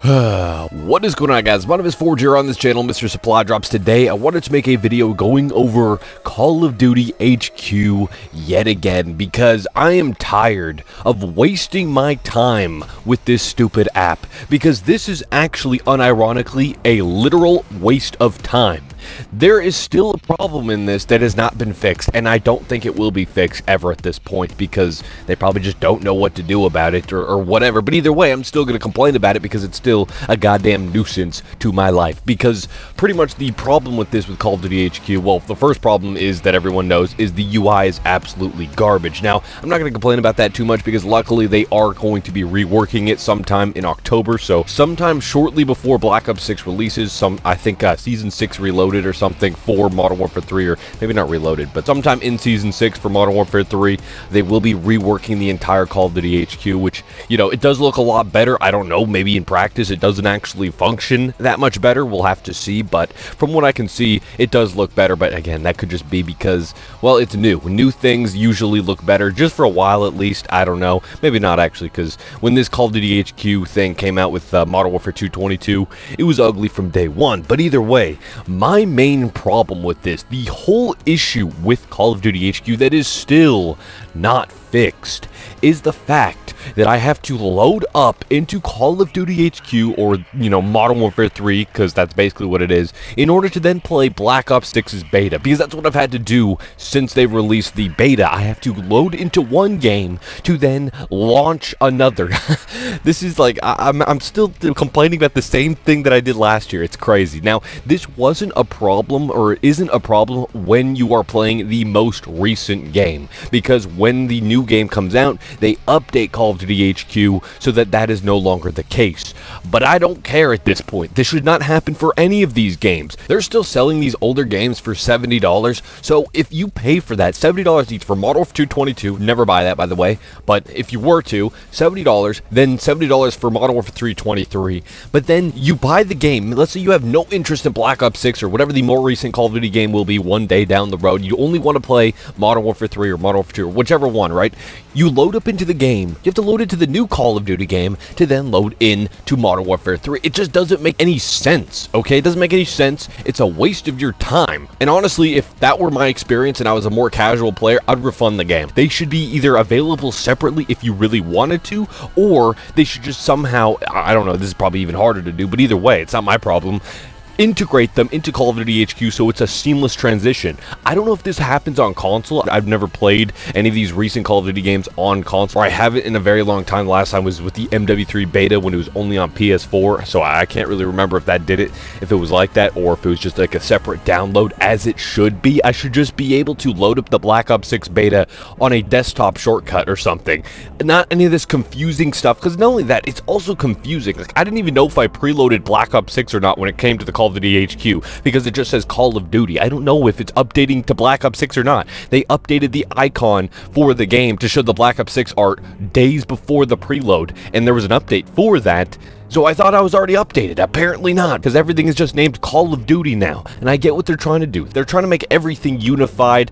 What is going on, guys? My name is Forge here on this channel, Mr. Supply Drops. Today I wanted to make a video going over Call of Duty HQ yet again because I am tired of wasting my time with this stupid app, because this is actually unironically a literal waste of time. There is still a problem in this that has not been fixed, and I don't think it will be fixed ever at this point because they probably just don't know what to do about it or whatever. But either way, I'm still going to complain about it because it's still a goddamn nuisance to my life. Because pretty much the problem with this with Call of Duty HQ, well, the first problem is that everyone knows is the UI is absolutely garbage. Now, I'm not going to complain about that too much because luckily they are going to be reworking it sometime in October. So sometime shortly before Black Ops 6 releases, I think Season 6 Reloaded or something for Modern Warfare 3, or maybe not Reloaded, but sometime in Season 6 for Modern Warfare 3, they will be reworking the entire Call of Duty HQ, which, you know, it does look a lot better. I don't know, maybe in practice it doesn't actually function that much better. We'll have to see, but from what I can see, it does look better. But again, that could just be because, well, it's new. New things usually look better, just for a while at least. I don't know. Maybe not actually, because when this Call of Duty HQ thing came out with Modern Warfare 2.22, it was ugly from day one. But either way, my main problem with this, the whole issue with Call of Duty HQ that is still not fixed, is the fact that I have to load up into Call of Duty HQ, or, you know, Modern Warfare 3, because that's basically what it is, in order to then play Black Ops 6's beta, because that's what I've had to do since they released the beta. I have to load into one game to then launch another. This is like, I'm still complaining about the same thing that I did last year. It's crazy. Now, this wasn't a problem, or isn't a problem when you are playing the most recent game, because when the new game comes out, they update Call of Duty HQ so that that is no longer the case. But I don't care at this point. This should not happen for any of these games. They're still selling these older games for $70, so if you pay for that, $70 each for Modern Warfare 2.22, never buy that by the way, but if you were to, $70, then $70 for Modern Warfare 3.23, but then you buy the game, let's say you have no interest in Black Ops 6 or whatever the more recent Call of Duty game will be one day down the road, you only want to play Modern Warfare 3 or Modern Warfare 2 or whichever one, right? You load up into the game, you have to load into the new Call of Duty game to then load in to Modern Warfare 3. It just doesn't make any sense, okay? It doesn't make any sense. It's a waste of your time. And honestly, if that were my experience and I was a more casual player, I'd refund the game. They should be either available separately if you really wanted to, or they should just somehow, I don't know, this is probably even harder to do, but either way, it's not my problem, integrate them into Call of Duty HQ so it's a seamless transition. I don't know if this happens on console. I've never played any of these recent Call of Duty games on console. I haven't in a very long time. The last time was with the MW3 beta when it was only on PS4, so I can't really remember if that did it, if it was like that, or if it was just like a separate download as it should be. I should just be able to load up the Black Ops 6 beta on a desktop shortcut or something. Not any of this confusing stuff, because not only that, it's also confusing. Like, I didn't even know if I preloaded Black Ops 6 or not when it came to the Call of Duty HQ, because it just says Call of Duty. I don't know if it's updating to Black Ops 6 or not. They updated the icon for the game to show the Black Ops 6 art days before the preload, and there was an update for that. So I thought I was already updated. Apparently not, because everything is just named Call of Duty now. And I get what they're trying to do. They're trying to make everything unified,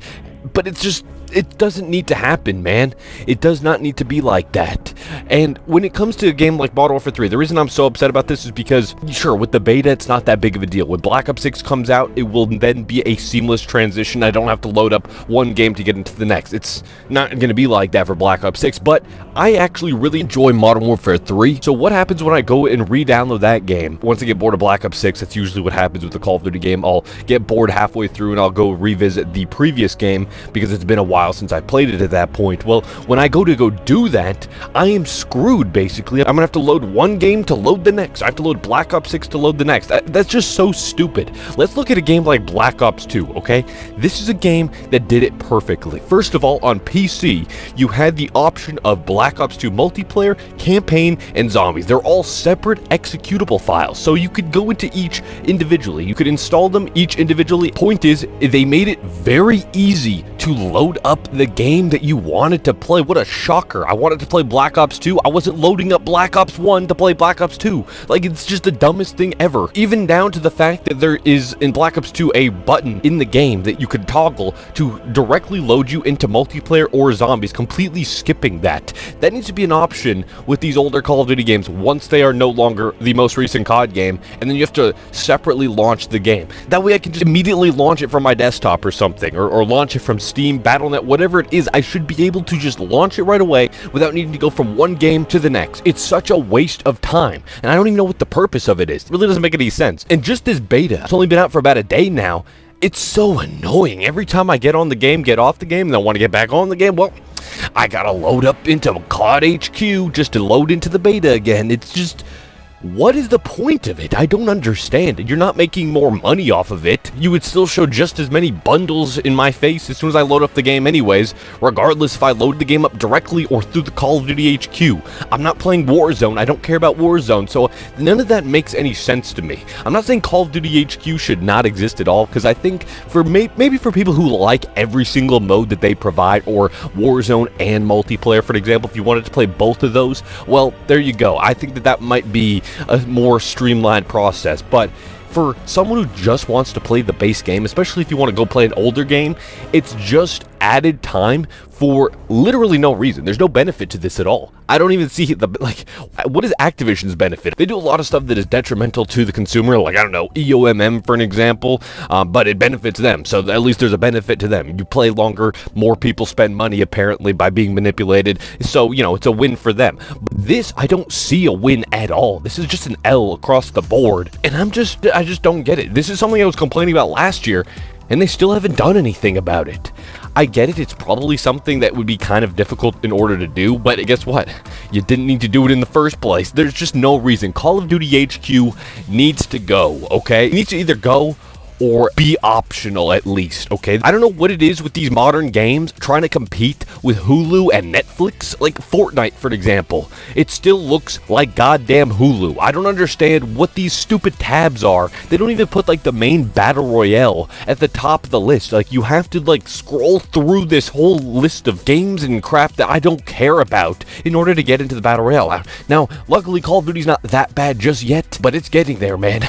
but it's just, it doesn't need to happen, man. It does not need to be like that. And when it comes to a game like Modern Warfare 3, the reason I'm so upset about this is because, sure, with the beta, it's not that big of a deal. When Black Ops 6 comes out, it will then be a seamless transition. I don't have to load up one game to get into the next. It's not going to be like that for Black Ops 6, but I actually really enjoy Modern Warfare 3. So what happens when I go and re-download that game? Once I get bored of Black Ops 6, that's usually what happens with the Call of Duty game. I'll get bored halfway through and I'll go revisit the previous game because it's been a while since I played it at that point. Well, when I go to do that, I am screwed, basically. I'm gonna have to load one game to load the next. I have to load Black Ops 6 to load the next. That's just so stupid. Let's look at a game like Black Ops 2, okay? This is a game that did it perfectly. First of all, on PC, you had the option of Black Ops 2 multiplayer, campaign, and zombies. They're all separate executable files, so you could go into each individually. You could install them each individually. Point is, they made it very easy to to load up the game that you wanted to play. What a shocker. I wanted to play Black Ops 2. I wasn't loading up Black Ops 1 to play Black Ops 2. Like, it's just the dumbest thing ever. Even down to the fact that there is, in Black Ops 2, a button in the game that you could toggle to directly load you into multiplayer or zombies, completely skipping that. That needs to be an option with these older Call of Duty games once they are no longer the most recent COD game, and then you have to separately launch the game. That way I can just immediately launch it from my desktop or something, or launch it from Steam, Battle.net, whatever it is. I should be able to just launch it right away without needing to go from one game to the next. It's such a waste of time, and I don't even know what the purpose of it is. It really doesn't make any sense. And just this beta, it's only been out for about a day now. It's so annoying. Every time I get on the game, get off the game, and I want to get back on the game, well, I gotta load up into COD HQ just to load into the beta again. It's just... what is the point of it? I don't understand. You're not making more money off of it. You would still show just as many bundles in my face as soon as I load up the game anyways, regardless if I load the game up directly or through the Call of Duty HQ. I'm not playing Warzone. I don't care about Warzone, so none of that makes any sense to me. I'm not saying Call of Duty HQ should not exist at all, because I think for maybe for people who like every single mode that they provide, or Warzone and multiplayer, for example, if you wanted to play both of those, well, there you go. I think that might be a more streamlined process, but for someone who just wants to play the base game, especially if you want to go play an older game, it's just added time for literally no reason. There's no benefit to this at all. I don't even see what is Activision's benefit? They do a lot of stuff that is detrimental to the consumer, like, I don't know, EOMM for an example, but it benefits them, so at least there's a benefit to them. You play longer, more people spend money apparently by being manipulated, so, you know, it's a win for them. But this, I don't see a win at all. This is just an L across the board, and I just don't get it. This is something I was complaining about last year, and they still haven't done anything about it. I get it, it's probably something that would be kind of difficult in order to do, but guess what? You didn't need to do it in the first place. There's just no reason. Call of Duty HQ needs to go, okay? It needs to either go or be optional at least, okay? I don't know what it is with these modern games trying to compete with Hulu and Netflix, like Fortnite, for example. It still looks like goddamn Hulu. I don't understand what these stupid tabs are. They don't even put, like, the main battle royale at the top of the list. Like, you have to, like, scroll through this whole list of games and crap that I don't care about in order to get into the battle royale. Now, luckily, Call of Duty's not that bad just yet, but it's getting there, man.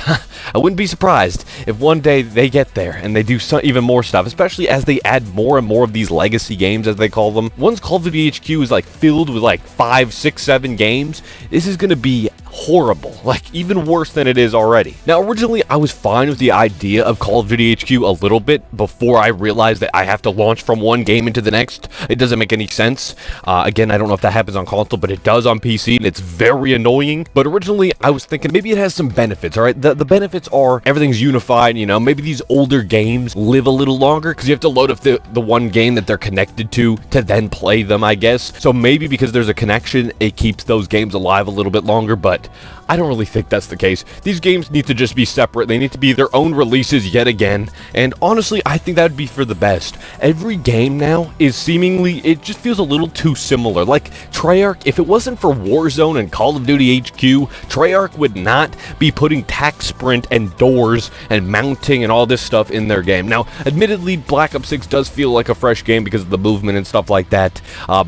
I wouldn't be surprised if one day they get there and they do even more stuff, especially as they add more and more of these legacy games, as they call them. Once Call of Duty HQ is like filled with like 5, 6, 7 games, this is going to be horrible, like even worse than it is already. Now, originally I was fine with the idea of Call of Duty HQ a little bit before I realized that I have to launch from one game into the next. It doesn't make any sense. Again, I don't know if that happens on console, but it does on PC, and it's very annoying. But originally I was thinking maybe it has some benefits, all right? The benefits are everything's unified, you know, maybe these older games live a little longer because you have to load up the one game that they're connected to then play them, I guess. So maybe because there's a connection, it keeps those games alive a little bit longer, but I don't really think that's the case. These games need to just be separate. They need to be their own releases yet again. And honestly, I think that would be for the best. Every game now is seemingly, it just feels a little too similar. Like Treyarch, if it wasn't for Warzone and Call of Duty HQ, Treyarch would not be putting tac sprint and doors and mounting and all this stuff in their game. Now, admittedly, Black Ops 6 does feel like a fresh game because of the movement and stuff like that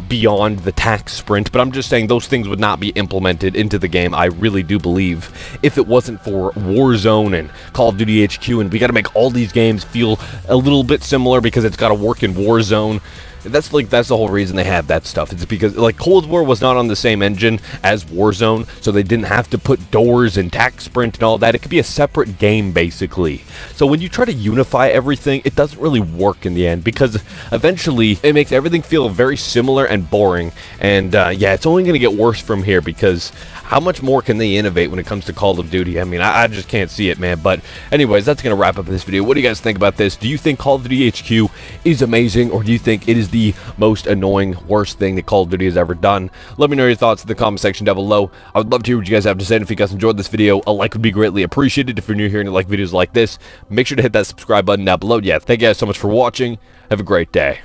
beyond the tac sprint, but I'm just saying those things would not be implemented into the game, I really do believe, if it wasn't for Warzone and Call of Duty HQ, and we got to make all these games feel a little bit similar because it's got to work in Warzone. That's the whole reason they have that stuff. It's because, like, Cold War was not on the same engine as Warzone, so they didn't have to put doors and tac sprint and all that. It could be a separate game, basically. So when you try to unify everything, it doesn't really work in the end, because eventually it makes everything feel very similar and boring. And yeah, it's only going to get worse from here, because how much more can they innovate when it comes to Call of Duty? I mean, I just can't see it, man. But anyways, that's going to wrap up this video. What do you guys think about this? Do you think Call of Duty HQ is amazing, or do you think it is the most annoying, worst thing that Call of Duty has ever done? Let me know your thoughts in the comment section down below. I would love to hear what you guys have to say, and if you guys enjoyed this video, a like would be greatly appreciated. If you're new here and you like videos like this, make sure to hit that subscribe button down below. Yeah, thank you guys so much for watching. Have a great day.